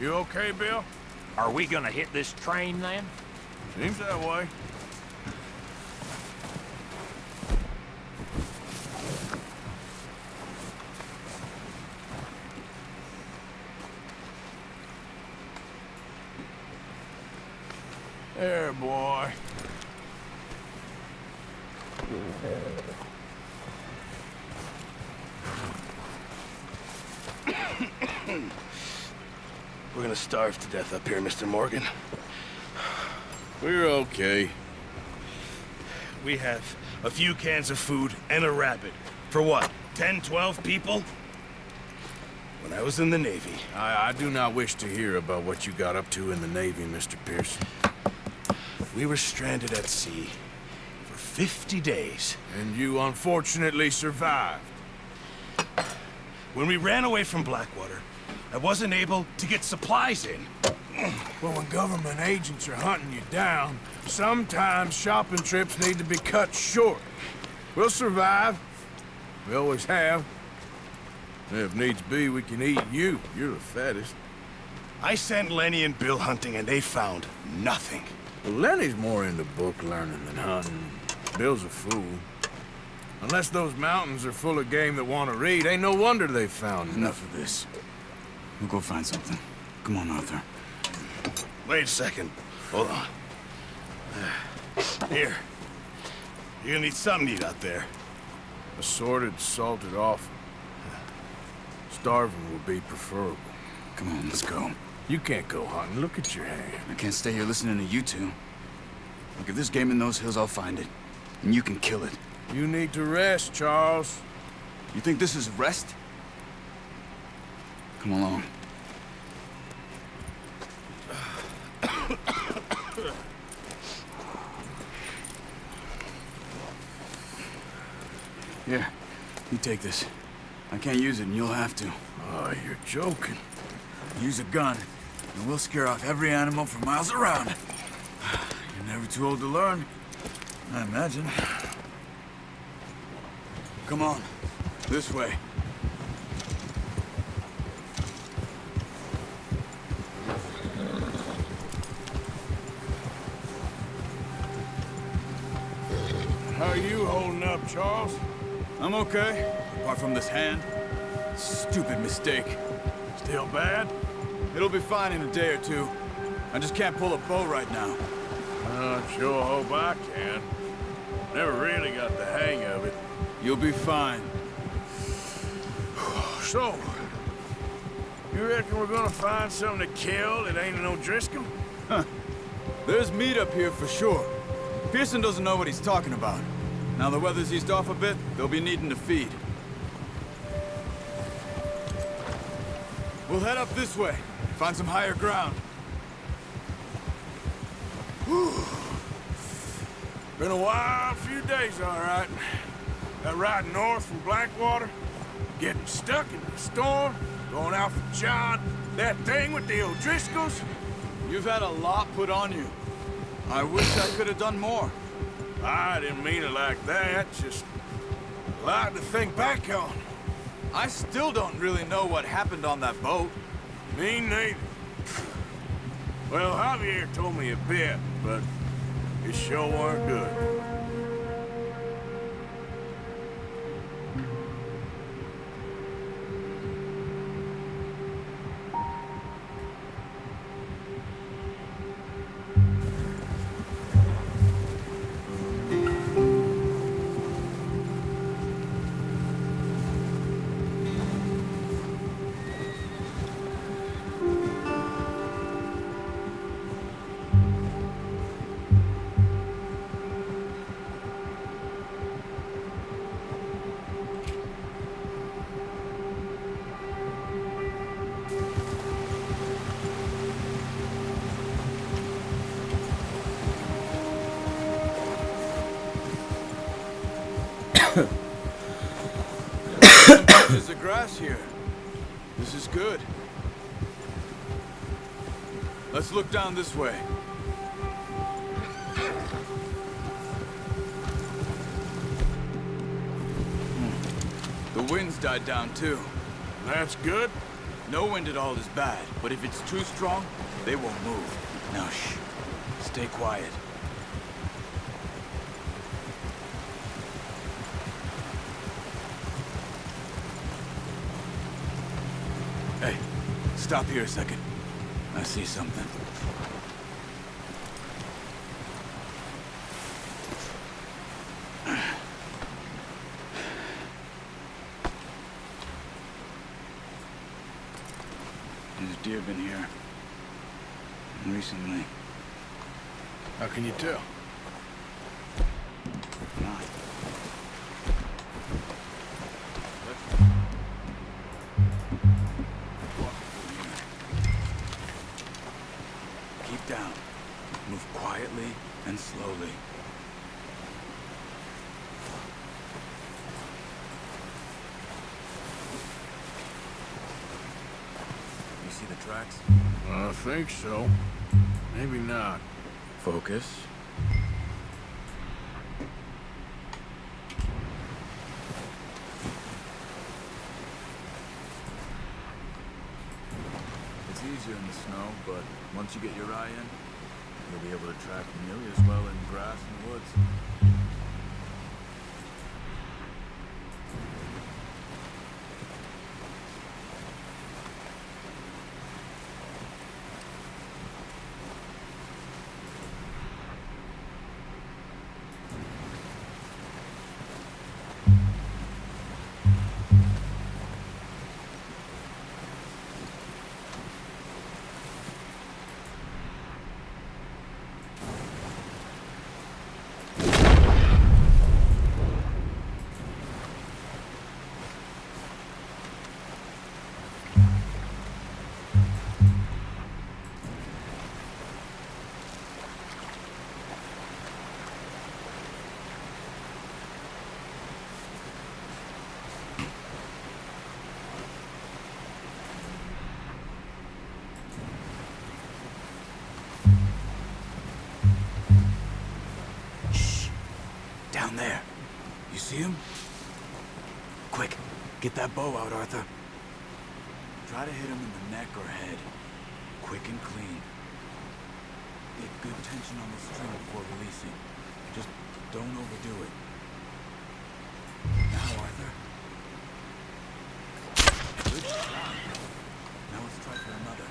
You okay, Bill? Are we gonna hit this train then? Seems that way. There, boy. We're gonna starve to death up here, Mr. Morgan. We're okay. We have a few cans of food and a rabbit. For what, 10, 12 people? When I was in the Navy... I do not wish to hear about what you got up to in the Navy, Mr. Pearson. We were stranded at sea for 50 days. And you unfortunately survived. When we ran away from Blackwater, I wasn't able to get supplies in. Well, when government agents are hunting you down, sometimes shopping trips need to be cut short. We'll survive. We always have. If needs be, we can eat you. You're the fattest. I sent Lenny and Bill hunting, and they found nothing. Well, Lenny's more into book learning than hunting. Bill's a fool. Unless those mountains are full of game that want to read, ain't no wonder they found Enough of this. We'll go find something. Come on, Arthur. Wait a second. Hold on. Here. You're gonna need something to eat out there. Assorted, salted offal. Starving would be preferable. Come on, let's go. You can't go hunting. Look at your hand. I can't stay here listening to you two. Look, if there's game in those hills, I'll find it. And you can kill it. You need to rest, Charles. You think this is rest? Come along. Here, you take this. I can't use it, and you'll have to. Oh, you're joking. Use a gun, and we'll scare off every animal for miles around. You're never too old to learn, I imagine. Come on, this way. How are you holding up, Charles? I'm okay, apart from this hand. Stupid mistake. Still bad? It'll be fine in a day or two. I just can't pull a bow right now. I sure hope I can. Never really got the hang of it. You'll be fine. So, you reckon we're gonna find something to kill that ain't no Driscoll? Huh. There's meat up here for sure. Pearson doesn't know what he's talking about. Now the weather's eased off a bit, they'll be needing to feed. We'll head up this way, find some higher ground. Whew. Been a wild few days, all right. That ride north from Blackwater, getting stuck in the storm, going out for John, that thing with the O'Driscolls. You've had a lot put on you. I wish I could have done more. I didn't mean it like that, just a lot to think back on. I still don't really know what happened on that boat. Me neither. Well, Javier told me a bit, but it sure weren't good. There's the grass here. This is good. Let's look down this way. The wind's died down too. That's good. No wind at all is bad, but if it's too strong, they won't move. Now shh. Stay quiet. Hey, stop here a second. I see something. There's deer been here. Recently. How can you tell? Not. Keep down. Move quietly and slowly. You see the tracks? I think so. Maybe not. Focus. It's easier in the snow, but once you get your eye in, you'll be able to track nearly as well in grass and woods. Down there. You see him? Quick, get that bow out, Arthur. Try to hit him in the neck or head. Quick and clean. Get good tension on the string before releasing. Just don't overdo it. Now, Arthur. Good shot. Now let's try for another.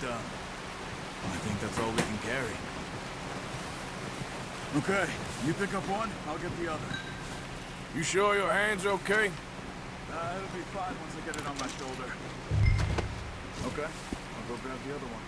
Done. I think that's all we can carry. Okay, you pick up one, I'll get the other. You sure your hand's okay? It'll be fine once I get it on my shoulder. Okay, I'll go grab the other one.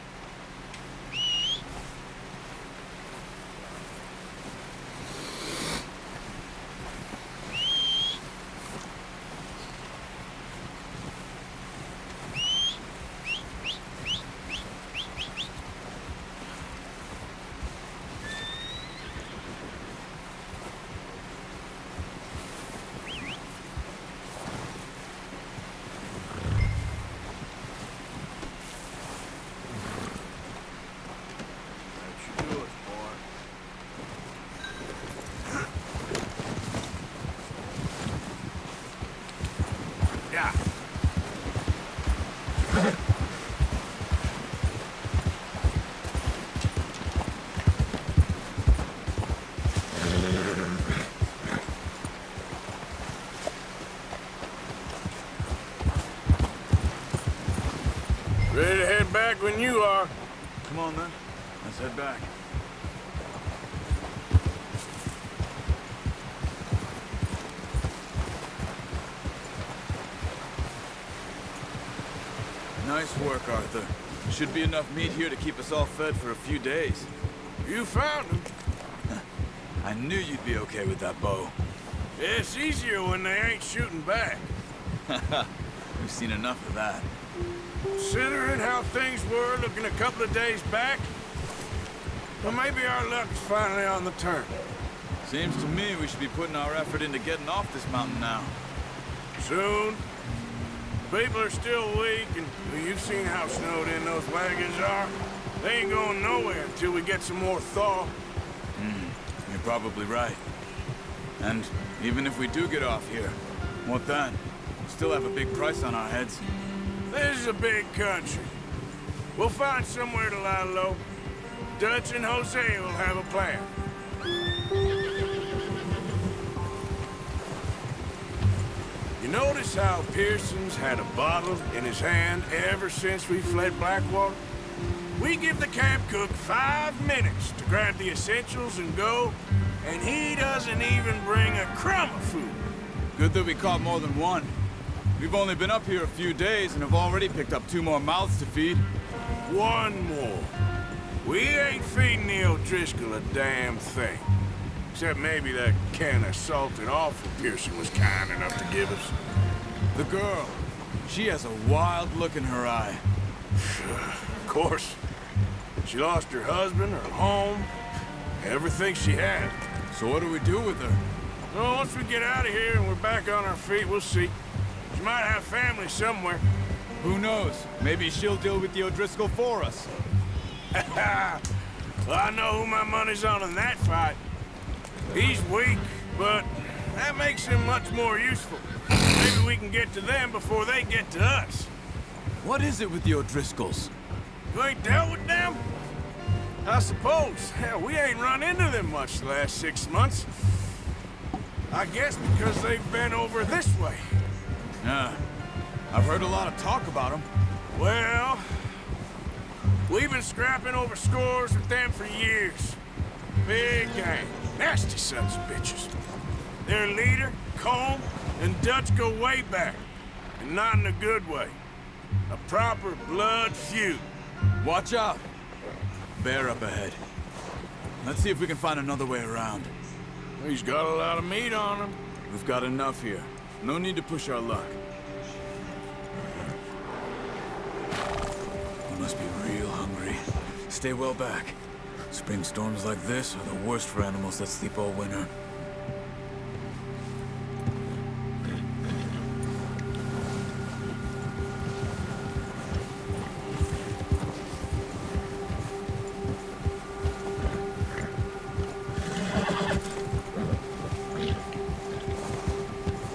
when you are. Come on, then. Let's head back. Nice work, Arthur. Should be enough meat here to keep us all fed for a few days. You found them. I knew you'd be okay with that bow. It's easier when they ain't shooting back. We've seen enough of that. Considering how things were looking a couple of days back, well, maybe our luck is finally on the turn. Seems to me we should be putting our effort into getting off this mountain now. Soon. People are still weak, and well, you've seen how snowed in those wagons are. They ain't going nowhere until we get some more thaw. You're probably right. And even if we do get off here, what then? We still have a big price on our heads. This is a big country. We'll find somewhere to lie low. Dutch and Jose will have a plan. You notice how Pearson's had a bottle in his hand ever since we fled Blackwater? We give the camp cook 5 minutes to grab the essentials and go, and he doesn't even bring a crumb of food. Good that we caught more than one. We've only been up here a few days and have already picked up 2 more mouths to feed. 1 more. We ain't feeding the O'Driscoll a damn thing. Except maybe that can of salted offal Pearson was kind enough to give us. The girl. She has a wild look in her eye. Of course. She lost her husband, her home, everything she had. So what do we do with her? Well, once we get out of here and we're back on our feet, we'll see. She might have family somewhere. Who knows? Maybe she'll deal with the O'Driscoll for us. Well, I know who my money's on in that fight. He's weak, but that makes him much more useful. Maybe we can get to them before they get to us. What is it with the O'Driscolls? You ain't dealt with them? I suppose. Hell, we ain't run into them much the last 6 months. I guess because they've been over this way. Yeah. I've heard a lot of talk about them. Well, we've been scrapping over scores with them for years. Big gang. Nasty sons of bitches. Their leader, Colm, and Dutch go way back. And not in a good way. A proper blood feud. Watch out. Bear up ahead. Let's see if we can find another way around. He's got a lot of meat on him. We've got enough here. No need to push our luck. You must be real hungry. Stay well back. Spring storms like this are the worst for animals that sleep all winter.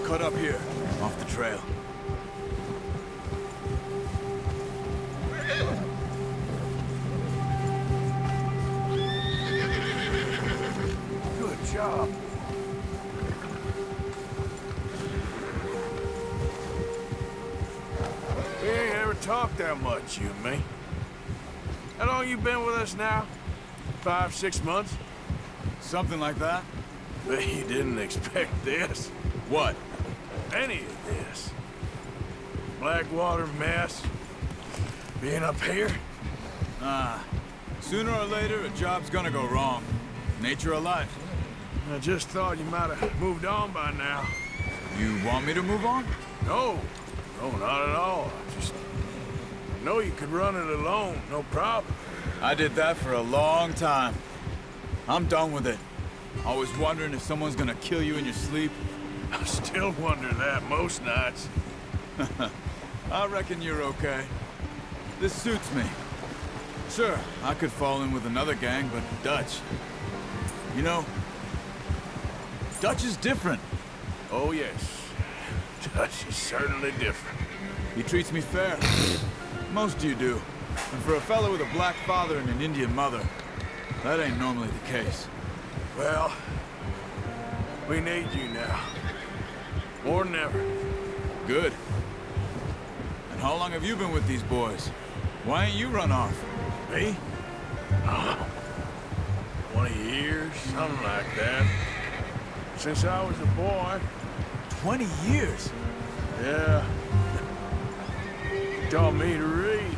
Cut up here, off the trail. Good job. We ain't ever talked that much, you and me. How long you been with us now? 5, 6 months? Something like that? Bet you didn't expect this. What? Any of this. Blackwater mess. Being up here. Sooner or later, a job's gonna go wrong. Nature of life. I just thought you might have moved on by now. You want me to move on? No. No, not at all. I just know you could run it alone, no problem. I did that for a long time. I'm done with it. Always wondering if someone's gonna kill you in your sleep. I still wonder that most nights. I reckon you're okay. This suits me. Sure, I could fall in with another gang, but Dutch... You know, Dutch is different. Oh, yes. Dutch is certainly different. He treats me fair. Most of you do. And for a fellow with a black father and an Indian mother, that ain't normally the case. Well, we need you now. More than ever. Good. And how long have you been with these boys? Why ain't you run off? Me? 20 years, something like that. Since I was a boy. 20 years? Yeah. He taught me to read.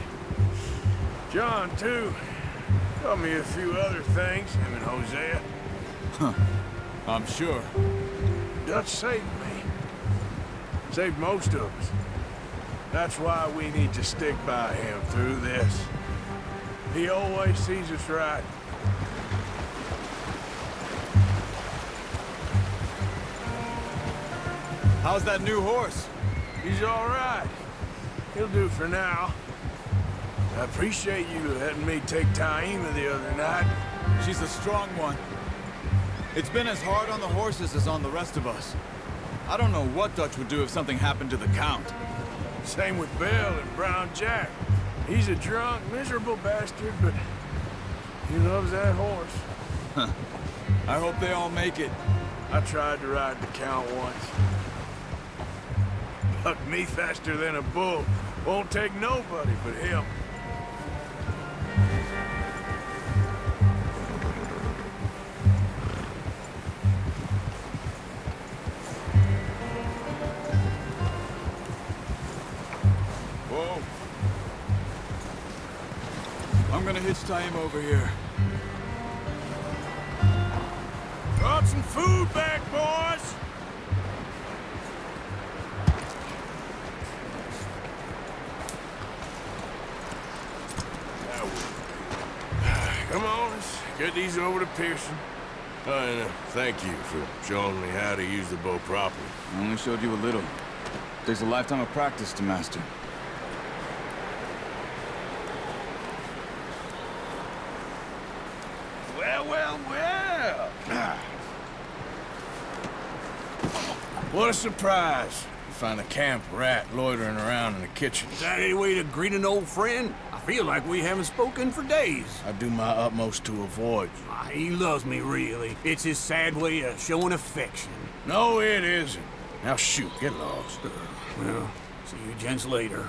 John, too. Taught me a few other things, him and Hosea. I'm sure. Dutch saved me. Saved most of us. That's why we need to stick by him through this. He always sees us right. How's that new horse? He's all right. He'll do for now. I appreciate you letting me take Taima the other night. She's a strong one. It's been as hard on the horses as on the rest of us. I don't know what Dutch would do if something happened to the Count. Same with Bill and Brown Jack. He's a drunk, miserable bastard, but he loves that horse. I hope they all make it. I tried to ride the Count once. Bucked me faster than a bull. Won't take nobody but him. Whoa. I'm gonna hitch Taima over here. Brought some food back, boys! Come on, let's get these over to Pearson. And thank you for showing me how to use the bow properly. I only showed you a little. Takes a lifetime of practice to master. Well, well, well. What a surprise. You find a camp rat loitering around in the kitchen. Is that any way to greet an old friend? I feel like we haven't spoken for days. I do my utmost to avoid you. He loves me, really. It's his sad way of showing affection. No, it isn't. Now shoot, get lost. Well, see you gents later.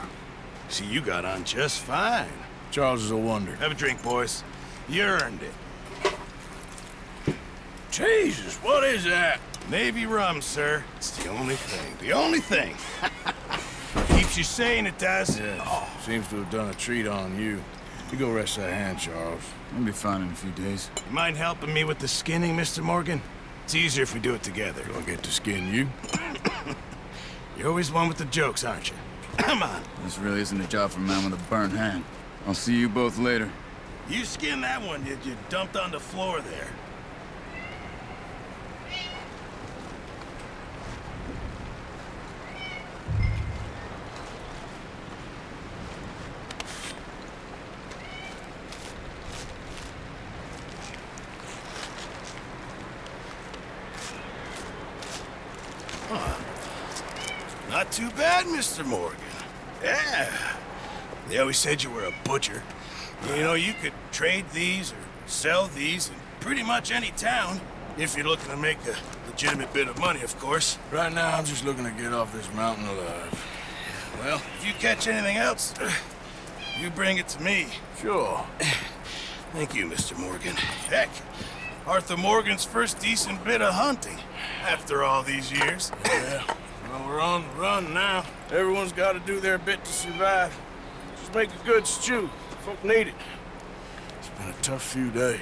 See, you got on just fine. Charles is a wonder. Have a drink, boys. You earned it. Jesus, what is that? Navy rum, sir. It's the only thing. The only thing. Keeps you sane, it does. Yeah, seems to have done a treat on you. You go rest that hand, Charles. I'll be fine in a few days. You mind helping me with the skinning, Mr. Morgan? It's easier if we do it together. Do I get to skin you? You're always one with the jokes, aren't you? Come on. This really isn't a job for a man with a burnt hand. I'll see you both later. You skinned that one that you dumped on the floor there. Not too bad, Mr. Morgan. Yeah. They always said you were a butcher. You know, you could trade these or sell these in pretty much any town, if you're looking to make a legitimate bit of money, of course. Right now, I'm just looking to get off this mountain alive. Well, if you catch anything else, you bring it to me. Sure. Thank you, Mr. Morgan. Heck, Arthur Morgan's first decent bit of hunting after all these years. Yeah. Well, we're on the run now. Everyone's got to do their bit to survive. Just make a good stew. Folk need it. It's been a tough few days.